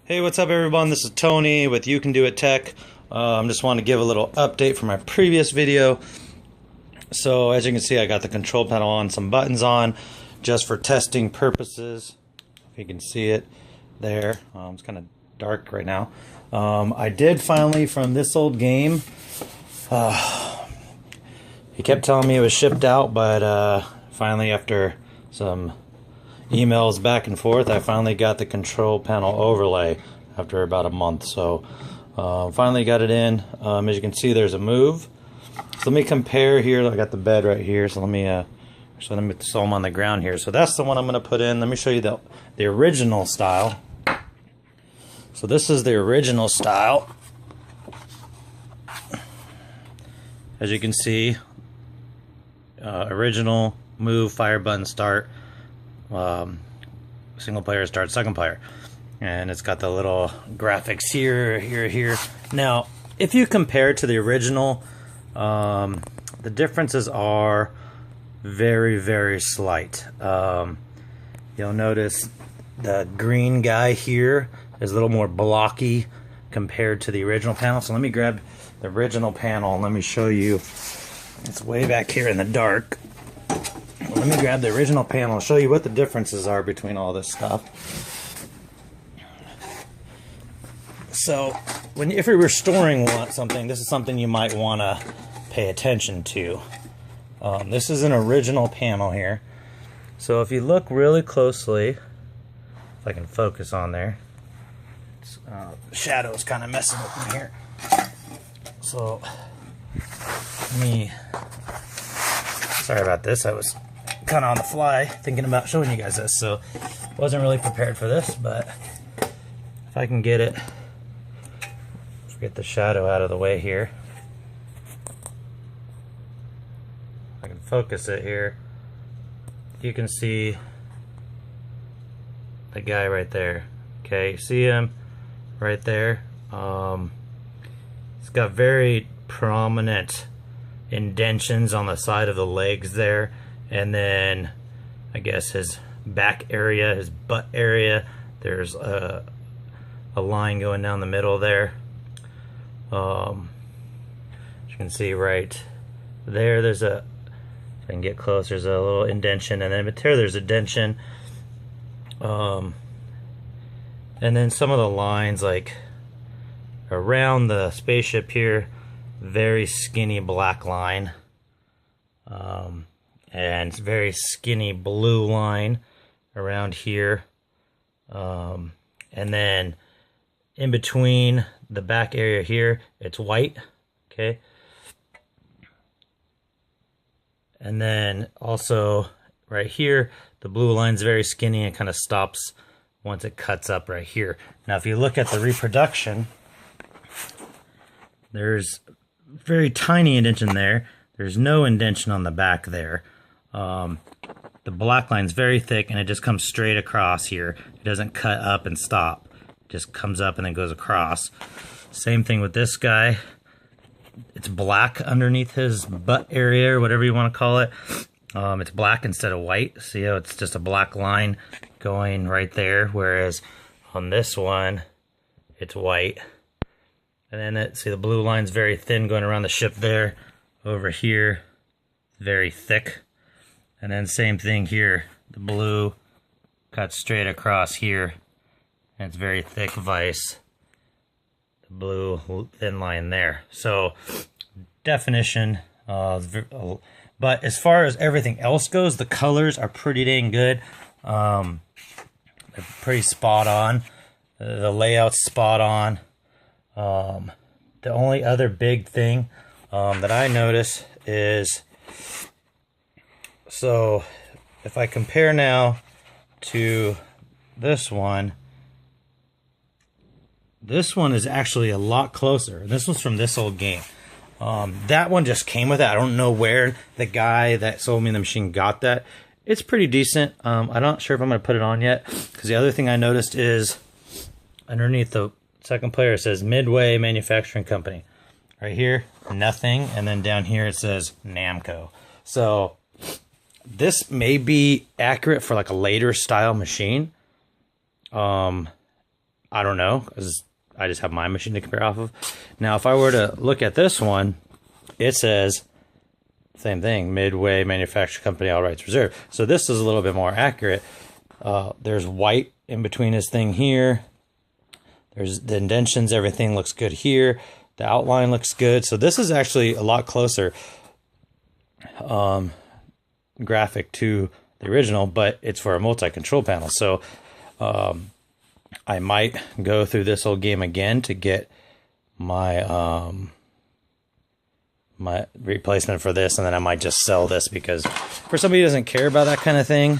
Hey, what's up everyone? This is Tony with YouCanDoItTech. Just want to give a little update from my previous video. So as you can see, I got the control panel on, some buttons on, just for testing purposes. If you can see it there. It's kind of dark right now. I did finally, from this old game, he kept telling me it was shipped out, but finally after some emails back and forth, I finally got the control panel overlay after about a month. So finally got it in. As you can see, there's a move. So let me compare here. I got the bed right here, so let me throw them on the ground here. So that's the one I'm going to put in. Let me show you the original style. So this is the original style. As you can see, original move, fire button, start, single player, start, second player, and it's got the little graphics here. Now if you compare it to the original, the differences are very slight. You'll notice the green guy here is a little more blocky compared to the original panel. So let me grab the original panel and let me show you. It's way back here in the dark. Let me grab the original panel and show you what the differences are between all this stuff. So if you're restoring something, this is something you might want to pay attention to. This is an original panel here. So if you look really closely, if I can focus on there, shadow's kind of messing with me here. So sorry about this. I was kind of on the fly thinking about showing you guys this, so wasn't really prepared for this, but if I can get the shadow out of the way here, I can focus it here. You can see the guy right there. Okay, you see him right there. He's got very prominent indentions on the side of the legs there, and then I guess his back area, his butt area, there's a line going down the middle there. As you can see right there, there's if I can get close, there's a little indention, and then there's a dention. And then some of the lines, like around the spaceship here, very skinny black line, and very skinny blue line around here, and then in between the back area here, it's white. Okay, and then also right here, the blue line's very skinny and kind of stops once it cuts up right here. Now if you look at the reproduction, there's very tiny indentation there. There's no indentation on the back there. The black line's very thick and it just comes straight across here. It doesn't cut up and stop. It just comes up and then goes across. Same thing with this guy. It's black underneath his butt area, or whatever you want to call it. It's black instead of white. See how it's just a black line going right there, whereas on this one, it's white. And then see the blue line's very thin going around the ship there. Over here, very thick. And then same thing here. The blue cuts straight across here. And it's very thick vice. The blue thin line there. So definition, but as far as everything else goes, the colors are pretty dang good. They're pretty spot on. The layout's spot on. The only other big thing that I notice is, so if I compare now to this one is actually a lot closer. This was from this old game. That one just came with it. I don't know where the guy that sold me the machine got that. It's pretty decent. I'm not sure if I'm going to put it on yet, because the other thing I noticed is underneath the second player, it says Midway Manufacturing Company. Right here, nothing, and then down here it says Namco. So this may be accurate for like a later style machine. I don't know, because I just have my machine to compare off of. Now, if I were to look at this one, it says, same thing, Midway Manufacturing Company, all rights reserved. So this is a little bit more accurate. There's white in between this thing here. There's the indentions, everything looks good here. The outline looks good. So this is actually a lot closer graphic to the original, but it's for a multi-control panel. So I might go through this whole game again to get my my replacement for this, and then I might just sell this, because for somebody who doesn't care about that kind of thing,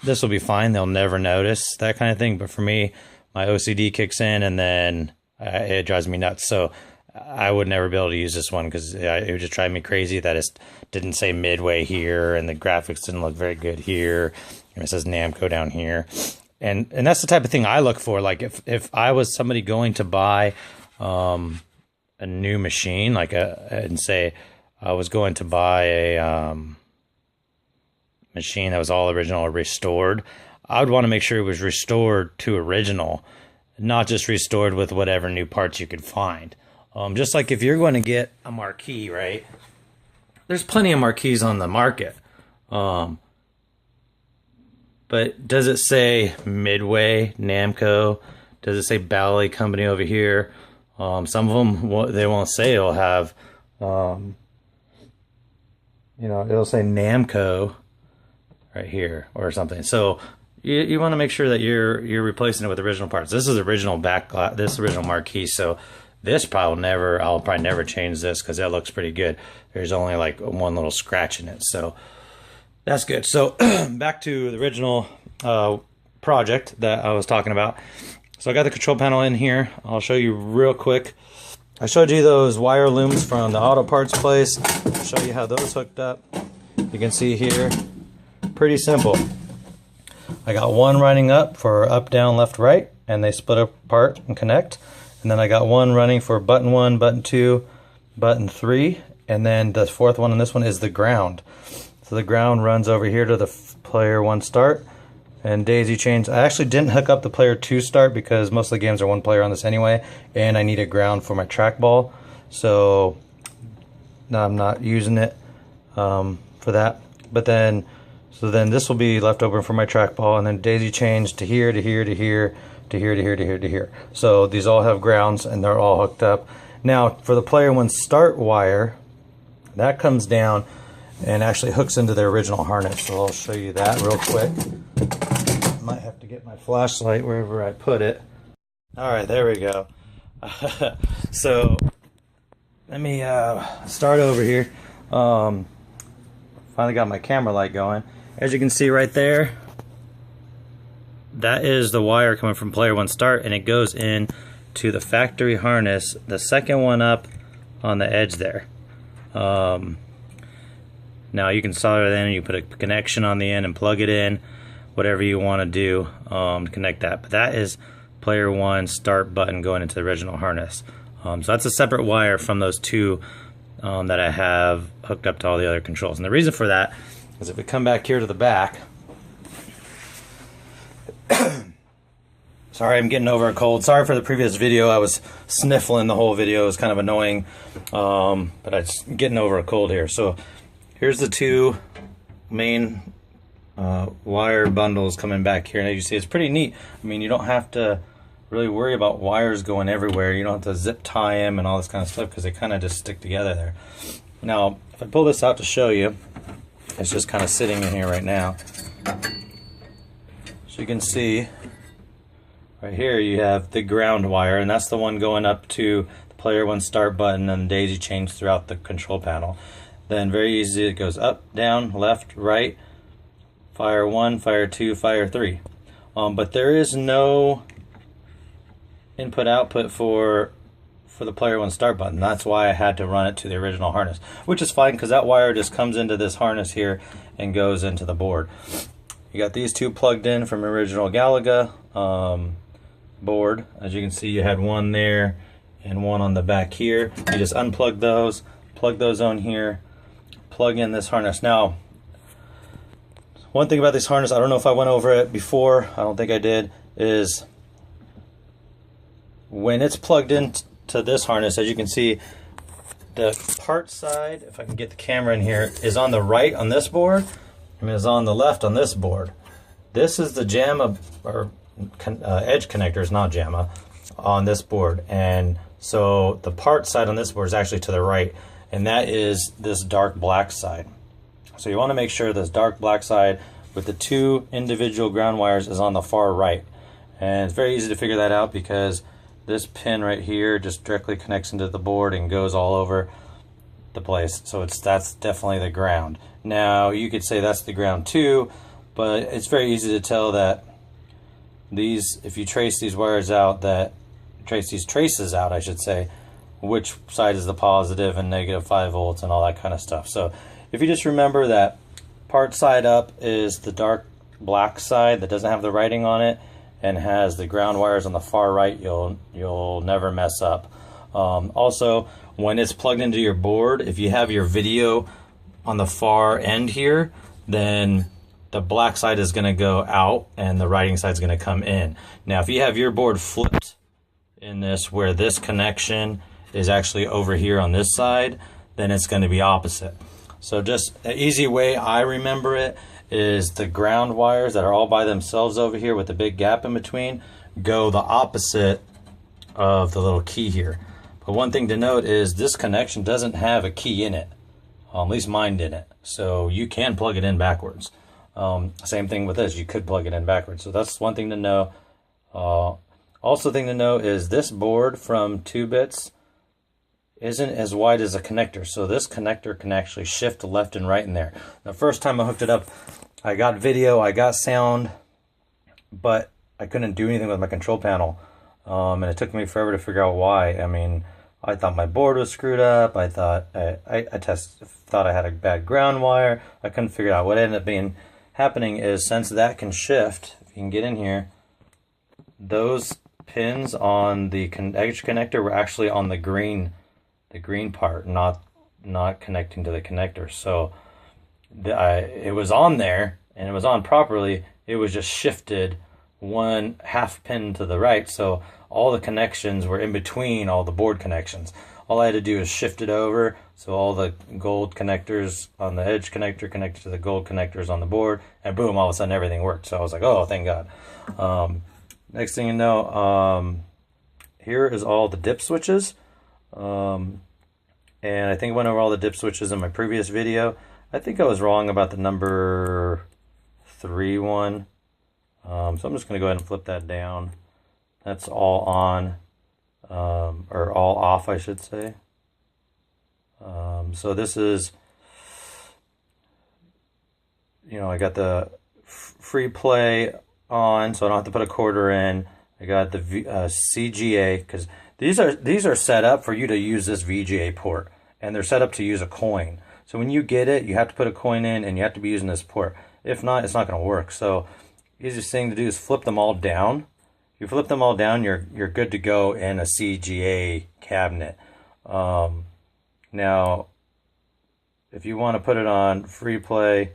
this will be fine. They'll never notice that kind of thing. But for me, my OCD kicks in, and then it drives me nuts. So I would never be able to use this one, because it would just drive me crazy that it didn't say Midway here, and the graphics didn't look very good here, and it says Namco down here. And that's the type of thing I look for. Like if I was somebody going to buy a new machine, like and say I was going to buy a machine that was all original or restored, I would want to make sure it was restored to original, not just restored with whatever new parts you could find. Just like if you're going to get a marquee, right? There's plenty of marquees on the market. But does it say Midway, Namco? Does it say Bally Company over here? Some of them, they won't say. It'll have, you know, it'll say Namco right here or something. So you want to make sure that you're replacing it with original parts. This is original this original marquee. So this I'll probably never change this, because that looks pretty good. There's only like one little scratch in it. So that's good. So back to the original project that I was talking about. So I got the control panel in here. I'll show you real quick. I showed you those wire looms from the auto parts place. I'll show you how those hooked up. You can see here, pretty simple. I got one running up for up, down, left, right, and they split apart and connect. And then I got one running for button 1, button 2, button 3, and then the fourth one on this one is the ground. So the ground runs over here to the player 1 start and daisy chains. I actually didn't hook up the player 2 start, because most of the games are one player on this anyway, and I need a ground for my trackball. So now I'm not using it for that. But then, so then this will be left over for my trackball, and then daisy chains to here, to here, to here, to here, to here, to here, to here. So these all have grounds, and they're all hooked up. Now for the player 1 start wire, that comes down and actually hooks into the original harness. So I'll show you that real quick. Might have to get my flashlight wherever I put it. All right, there we go. So let me start over here. Finally got my camera light going. As you can see right there, that is the wire coming from player 1 start, and it goes in to the factory harness, the second one up on the edge there. Now you can solder that in, you put a connection on the end and plug it in, whatever you want to do to connect that. But that is player 1 start button going into the original harness. So that's a separate wire from those two that I have hooked up to all the other controls. And the reason for that is if we come back here to the back, sorry, I'm getting over a cold. Sorry for the previous video. I was sniffling the whole video. It was kind of annoying, but I'm getting over a cold here. So here's the two main wire bundles coming back here, and as you see, it's pretty neat. I mean, you don't have to really worry about wires going everywhere. You don't have to zip tie them and all this kind of stuff, because they kind of just stick together there. Now, if I pull this out to show you, it's just kind of sitting in here right now. So you can see right here you have the ground wire, and that's the one going up to the player 1 start button and daisy chains throughout the control panel. Then very easy, it goes up, down, left, right, fire 1, fire 2, fire 3. But there is no input output for the player 1 start button. That's why I had to run it to the original harness, which is fine, because that wire just comes into this harness here and goes into the board. You got these two plugged in from original Galaga board. As you can see, you had one there and one on the back here. You just unplug those, plug those on here, plug in this harness. Now, one thing about this harness, I don't know if I went over it before, I don't think I did, is when it's plugged into this harness, as you can see, the part side, if I can get the camera in here, is on the right on this board and is on the left on this board. This is the JAMA, or edge connectors, not JAMA, on this board. And so the part side on this board is actually to the right, and that is this dark black side. So you want to make sure this dark black side with the 2 individual ground wires is on the far right. And it's very easy to figure that out because this pin right here just directly connects into the board and goes all over the place. So that's definitely the ground. Now you could say that's the ground too, but it's very easy to tell that these, if you trace these wires out, trace these traces out, I should say, which side is the positive and negative 5 volts and all that kind of stuff. So if you just remember that part side up is the dark black side that doesn't have the writing on it and has the ground wires on the far right, you'll never mess up. Also, when it's plugged into your board, if you have your video on the far end here, then the black side is going to go out and the writing side is going to come in. Now, if you have your board flipped in this, where this connection is actually over here on this side, then it's going to be opposite. So just an easy way I remember it is the ground wires that are all by themselves over here with the big gap in between go the opposite of the little key here. But one thing to note is this connection doesn't have a key in it. At least mine didn't. So you can plug it in backwards. Same thing with this, you could plug it in backwards. So that's one thing to know. Also thing to know is this board from 2 bits isn't as wide as a connector, so this connector can actually shift left and right in there. The first time I hooked it up, I got video, I got sound, but I couldn't do anything with my control panel, and it took me forever to figure out why. I mean, I thought my board was screwed up. I thought thought I had a bad ground wire. I couldn't figure out what ended up happening is, since that can shift, if you can get in here, those pins on the edge connector were actually on the green part, not connecting to the connector. So it was on there and it was on properly. It was just shifted 1/2 pin to the right, so all the connections were in between all the board connections. All I had to do is shift it over, so all the gold connectors on the edge connector connected to the gold connectors on the board, and boom, all of a sudden everything worked. So I was like, oh, thank God. Next thing you know, here is all the dip switches. And I think I went over all the dip switches in my previous video. I think I was wrong about the number 3 one. So I'm just going to go ahead and flip that down. That's all on, or all off, I should say. So this is, I got the free play on, so I don't have to put a quarter in. I got the CGA, because these are set up for you to use this VGA port, and they're set up to use a coin. So when you get it, you have to put a coin in, and you have to be using this port. If not, it's not going to work. So the easiest thing to do is flip them all down. If you flip them all down, you're good to go in a CGA cabinet. Now, if you want to put it on free play,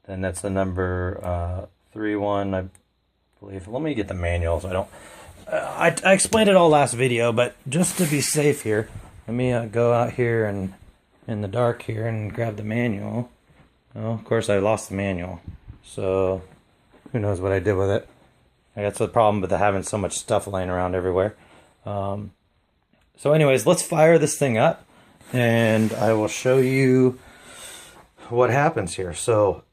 then that's the number 3 one, I believe. Let me get the manual so I don't. I explained it all last video, but just to be safe here, let me go out here and in the dark here and grab the manual. Well, of course, I lost the manual, so who knows what I did with it. That's the problem with having so much stuff laying around everywhere. So anyways, let's fire this thing up, and I will show you what happens here. So